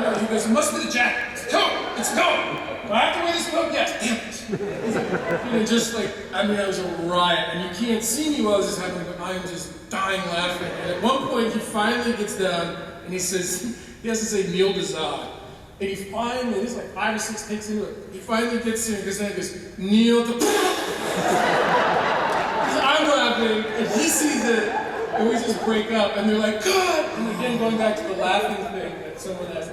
know. He goes, it must be the jacket. It's a coat. It's a coat. Do I have to wear this coat? Yes. Damn it. Just like, I was a riot. And you can't see me while this is happening, but I am just dying laughing. And at one point, he finally gets down, and he says, he has to say, kneel to Zod. And he finally, there's like 5 or 6 takes into it. He finally gets in, because then he goes, kneel to. I'm laughing, and he sees it, and we just break up, and they're like, God! And again, going back to the laughing thing that someone asked,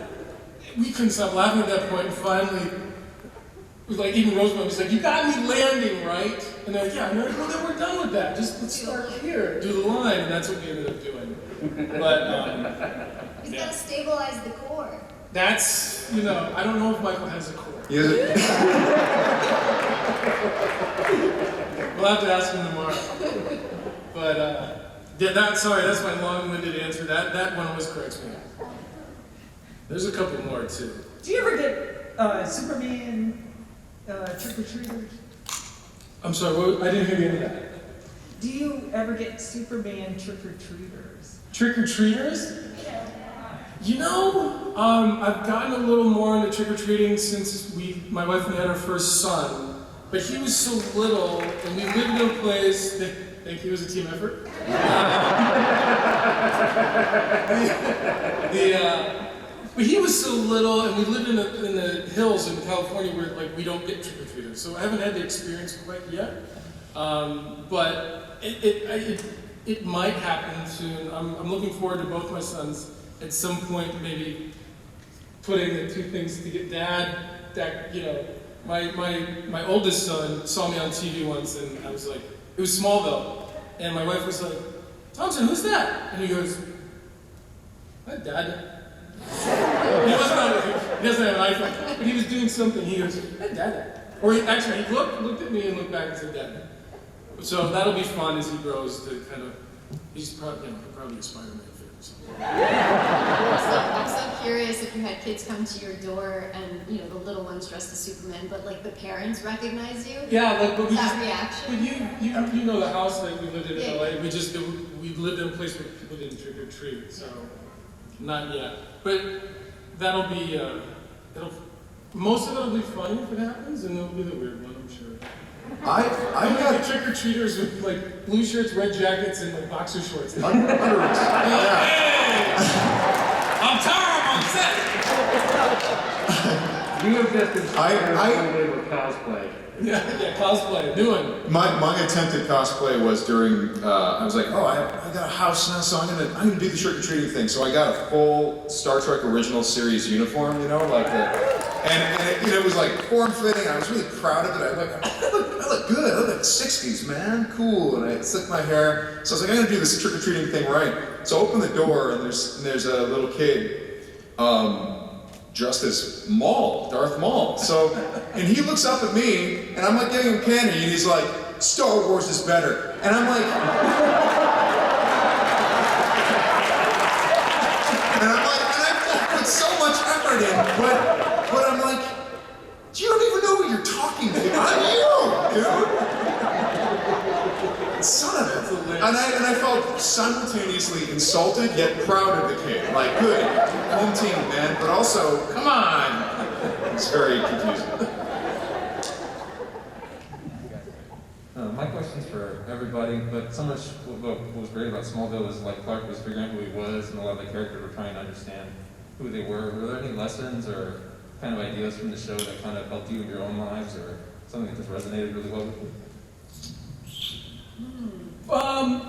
we couldn't stop laughing at that point, and finally, it was like, even Rosemont was like, you got me landing, right? And they're like, yeah, and they're like, well, then we're done with that. Let's start here, do the line, and that's what we ended up doing. But, He's got to stabilize the core. That's, I don't know if Michael has a core. He has it. We'll have to ask him tomorrow. But, yeah, that's my long-winded answer. That one always corrects me. There's a couple more too. Do you ever get Superman trick-or-treaters? I'm sorry, I didn't hear the end of that. Do you ever get Superman trick-or-treaters? Trick-or-treaters? You know, I've gotten a little more into trick-or-treating since my wife and I had our first son, but he was so little, and we lived in a place that, thank you, it was a team effort. But he was so little, and we lived in the hills in California where like we don't get trick-or-treaters, so I haven't had the experience quite yet. But it might happen soon. I'm looking forward to both my sons at some point maybe putting the two things to get dad, you know, my oldest son saw me on TV once, and I was like, it was Smallville, and my wife was like, Thompson, who's that? And he goes, hi, Dad. He doesn't have an iPhone, but he was doing something. He goes, hi, Dad. Or he looked at me and looked back and said, Dad. So that'll be fun as he grows to kind of, he's probably, you know, he'll probably be a Spider-Man fan. So. I'm so curious if you had kids come to your door and, you know, the little ones dressed as Superman, but like the parents recognize you? Yeah, like, but that reaction? But you know the house that we lived in Yeah. LA, we lived in a place where people didn't trick or treat, so not yet. But that'll be, most of it'll be fun if it happens, and it'll be the weird one, I'm sure. I got trick-or-treaters with like blue shirts, red jackets, and like boxer shorts. underwear. Yeah. Hey! I'm Tom on set! You have just inspired with cosplay. Yeah, cosplay, new one. My attempted cosplay was during. I was like, oh, I got a house now, so I'm gonna do the trick-or-treating thing. So I got a full Star Trek original series uniform, you know, like it was like form-fitting. I was really proud of it. I look good. I look like 60s, man, cool. And I slicked my hair. So I was like, I'm gonna do this trick-or-treating thing right. So I open the door, and there's a little kid. Dressed as Darth Maul. So, and he looks up at me, and I'm like giving him candy, and he's like, Star Wars is better. And I'm like, and I put so much effort in, but I'm like, you don't even know what you're talking to. I'm you, dude. Son of it. And I felt simultaneously insulted yet proud of the kid. Like, good, home team, man, but also, come on. It's very confusing. My question's for everybody, but so much what was great about Smallville is like Clark was figuring out who he was, and a lot of the characters were trying to understand who they were. Were there any lessons or kind of ideas from the show that kind of helped you in your own lives, or something that just resonated really well with you?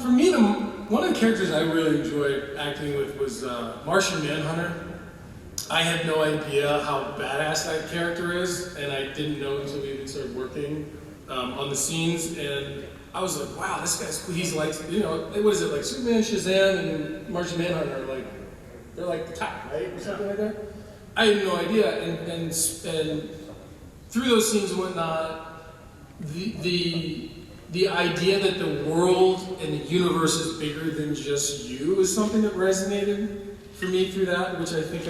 For me, one of the characters I really enjoyed acting with was Martian Manhunter. I had no idea how badass that character is, and I didn't know until we even started working on the scenes, and I was like, wow, this guy's cool. He's like, you know, what is it, like Superman, Shazam, and Martian Manhunter are like, they're like the top, right, or something like that? I had no idea, and through those scenes and whatnot, the idea that the world and the universe is bigger than just you is something that resonated for me through that, which I think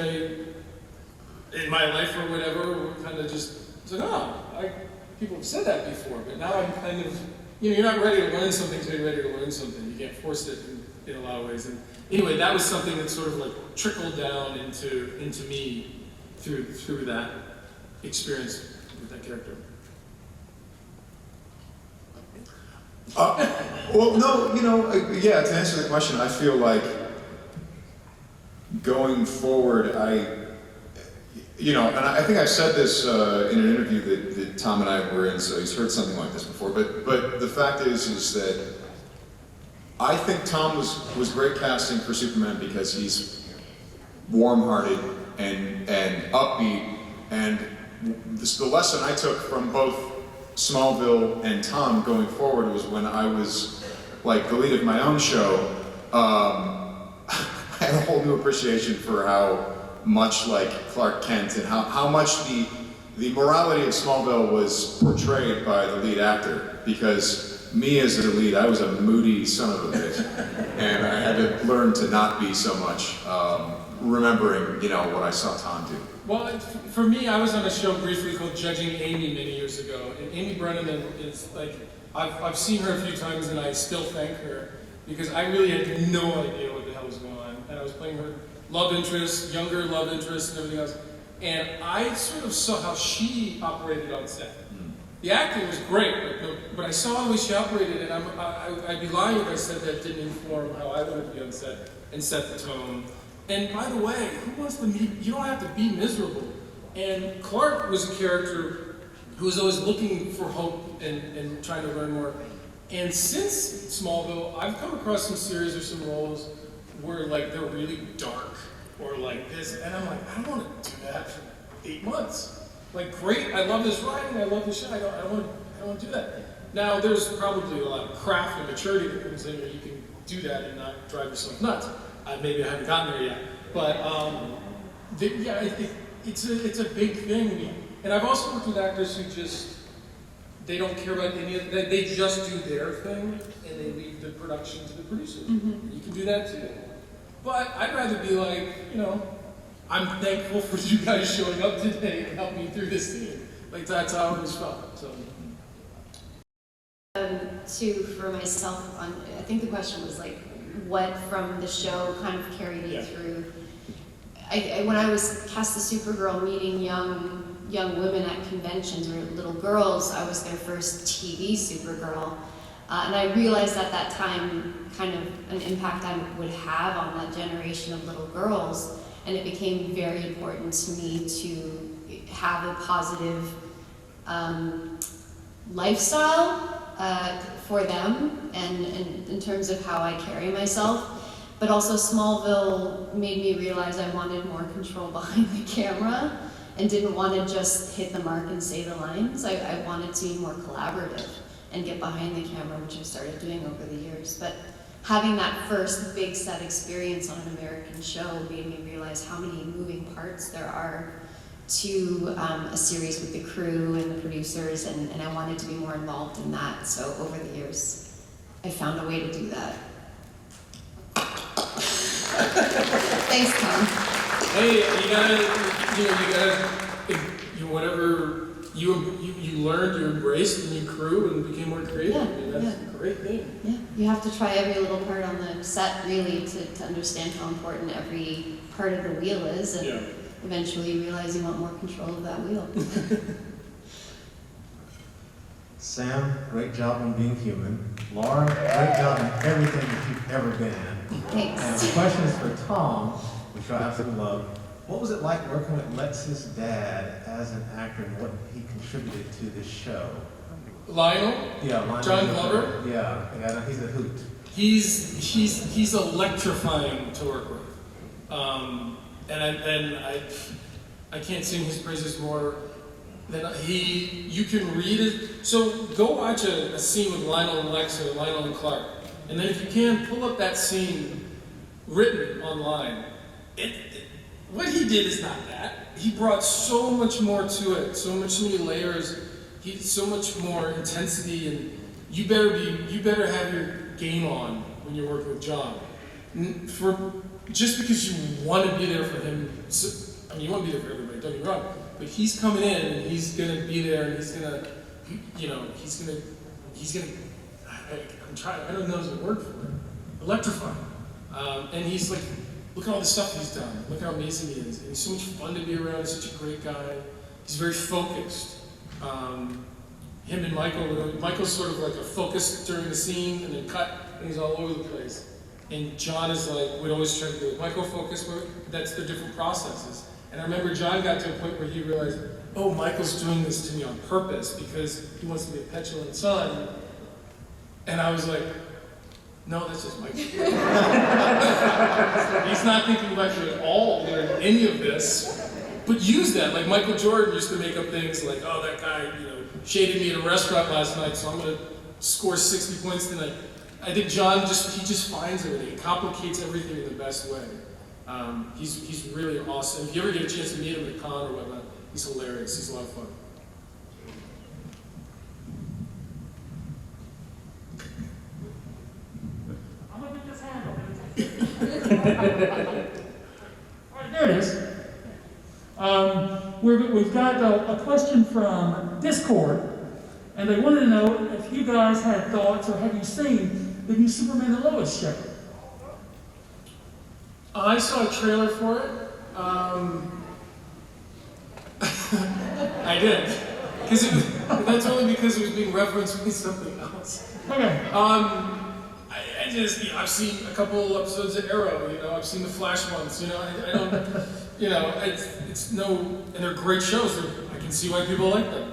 in my life or whatever, kind of just, it's like, people have said that before, but now I'm kind of, you know, you're not ready to learn something until you're ready to learn something. You can't force it in a lot of ways. And anyway, that was something that sort of like trickled down into me through that experience with that character. Well, no, you know, yeah, to answer the question, I feel like going forward, you know, and I think I've said this in an interview that Tom and I were in, so he's heard something like this before, but the fact is that I think Tom was great casting for Superman because he's warm-hearted and upbeat, and the lesson I took from both Smallville and Tom going forward was when I was like the lead of my own show, I had a whole new appreciation for how much like Clark Kent and how much the morality of Smallville was portrayed by the lead actor, because me as a lead, I was a moody son of a bitch, and I had to learn to not be so much, remembering, what I saw Tom do. Well, for me, I was on a show briefly called Judging Amy many years ago, and Amy Brennan is like, I've seen her a few times and I still thank her, because I really had no idea what the hell was going on, and I was playing her love interest, younger love interest and everything else, and I sort of saw how she operated on set. The acting was great, but I saw the way she operated, and I'd be lying if I said that didn't inform how I wanted to be on set and set the tone. And by the way, who wants to meet? You don't have to be miserable. And Clark was a character who was always looking for hope and trying to learn more. And since Smallville, I've come across some series or some roles where like they're really dark or like this, and I'm like, I don't want to do that for 8 months. Like, great, I love this writing, I love this show, I don't want to do that. Now, there's probably a lot of craft and maturity that comes in where you can do that and not drive yourself nuts. Maybe I haven't gotten there yet, but it's a big thing. And I've also worked with actors who they don't care about any of that. They just do their thing and they leave the production to the producers. Mm-hmm. You can do that too. But I'd rather be like, I'm thankful for you guys showing up today and helping me through this scene. Like, that's how I always felt. So. For myself, I think the question was like, what from the show kind of carried it through. When I was cast as Supergirl, meeting young women at conventions or little girls, I was their first TV Supergirl. And I realized at that time kind of an impact I would have on that generation of little girls. And it became very important to me to have a positive lifestyle for them and in terms of how I carry myself. But also Smallville made me realize I wanted more control behind the camera and didn't want to just hit the mark and say the lines. I wanted to be more collaborative and get behind the camera, which I started doing over the years. But having that first big set experience on an American show made me realize how many moving parts there are to a series with the crew and the producers, and I wanted to be more involved in that. So over the years, I found a way to do that. Thanks, Tom. Hey, whatever you learned, you embraced, and you grew and became more creative. Yeah, That's a great thing. Yeah, you have to try every little part on the set, really, to understand how important every part of the wheel is, and eventually you realize you want more control of that wheel. Sam, great job on being human. Laura, great job on everything that you've ever been in. Thanks. And the question is for Tom, which I absolutely love. What was it like working with Lex's dad as an actor and what he contributed to this show? Lionel? Yeah, Lionel. John Glover? Yeah, he's a hoot. He's electrifying to work with. And I can't sing his praises more than you can read it. So go watch a scene with Lionel and Lex or Lionel and Clark. And then if you can, pull up that scene written online. What he did is not that. He brought so much more to it, so many layers, so much more intensity, and you better have your game on when you're working with John. Just because you want to be there for him, you want to be there for everybody, don't get me wrong, but he's coming in and he's gonna be there and he's gonna I don't know the word for it, electrifying. And he's like, look at all the stuff he's done. Look how amazing he is. And he's so much fun to be around. He's such a great guy. He's very focused. Him and Michael's sort of like a focus during the scene and then cut, and he's all over the place. And John is like, we'd always try to do Michael focus, but that's the different processes. And I remember John got to a point where he realized, oh, Michael's doing this to me on purpose because he wants to be a petulant son. And I was like, no, that's just Michael. He's not thinking about you at all during any of this. But use that. Like Michael Jordan used to make up things like, oh, that guy, shaded me at a restaurant last night, so I'm going to score 60 points tonight. I think John just finds everything. He complicates everything in the best way. He's really awesome. If you ever get a chance to meet him at con or whatnot, he's hilarious. He's a lot of fun. right, there it is. We've got a question from Discord, and they wanted to know if you guys had thoughts or have you seen the new Superman and Lois show? I saw a trailer for it. I did. That's only because it was being referenced with something else. Okay. I've seen a couple episodes of Arrow, I've seen the Flash ones, I don't, it's no, and they're great shows, I can see why people like them.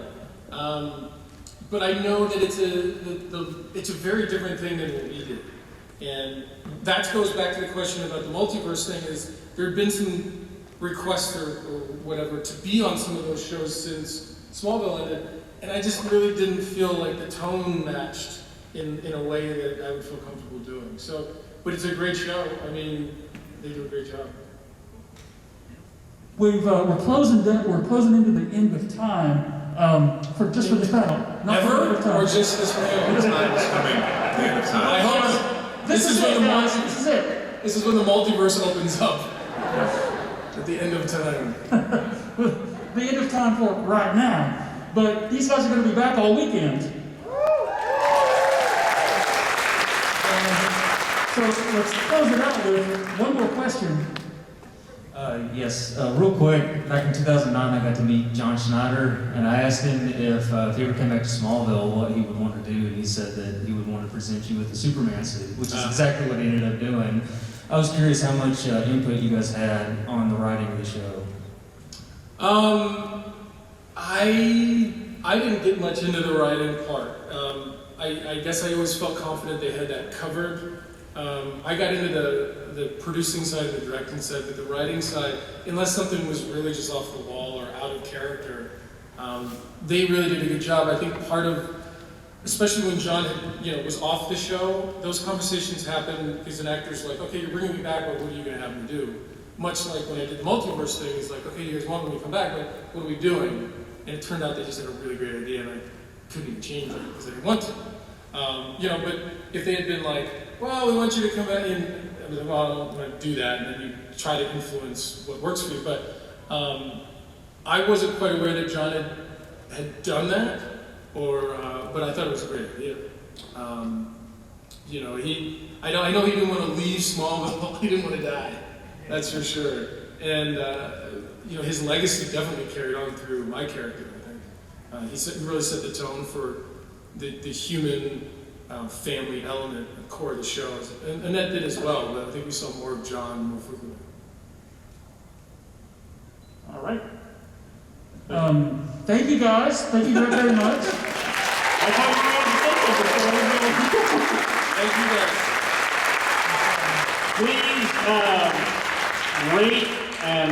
But I know that it's a very different thing than what we did. And that goes back to the question about the multiverse thing, is there have been some requests or whatever to be on some of those shows since Smallville ended, and I just really didn't feel like the tone matched in a way that I would feel comfortable doing. So, but it's a great show. I mean, they do a great job. We're closing into the end of time for this panel. Not for the end of time. Or just this panel? The time is coming. The end of time. I hope this is when the multiverse opens up. At the end of time. The end of time for right now. But these guys are going to be back all weekend. So let's close it out with one more question. Yes, real quick, back in 2009 I got to meet John Schneider, and I asked him if he ever came back to Smallville, what he would want to do, and he said that he would want to present you with a Superman suit, which is exactly what he ended up doing. I was curious how much input you guys had on the writing of the show. I didn't get much into the writing part. I guess I always felt confident they had that covered. I got into the producing side and the directing side, but the writing side, unless something was really just off the wall or out of character, they really did a good job. I think part of, especially when John was off the show, those conversations happened because an actor's like, okay, you're bringing me back, but what are you going to have me do? Much like when I did the multiverse thing, it's like, okay, you guys want me to come back, but what are we doing? And it turned out they just had a really great idea, and I couldn't even change it because I didn't want to. But if they had been like, well, we want you to come back in, I was like, well, I'm going to do that, and then you try to influence what works for you. But I wasn't quite aware that John had done that, but I thought it was a great idea. I know he didn't want to leave Smallville. He didn't want to die. That's for sure. And his legacy definitely carried on through my character, I think. He really set the tone for the human family element and core of the show. And Annette did as well, but I think we saw more of John more frequently. All right. Thank you guys. Thank you very, very much. Thank you guys. Please rate and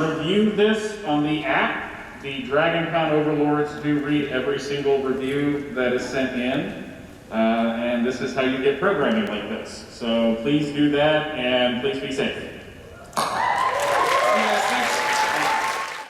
review this on the app. The DragonCon overlords do read every single review that is sent in. And this is how you get programming like this. So please do that, and please be safe.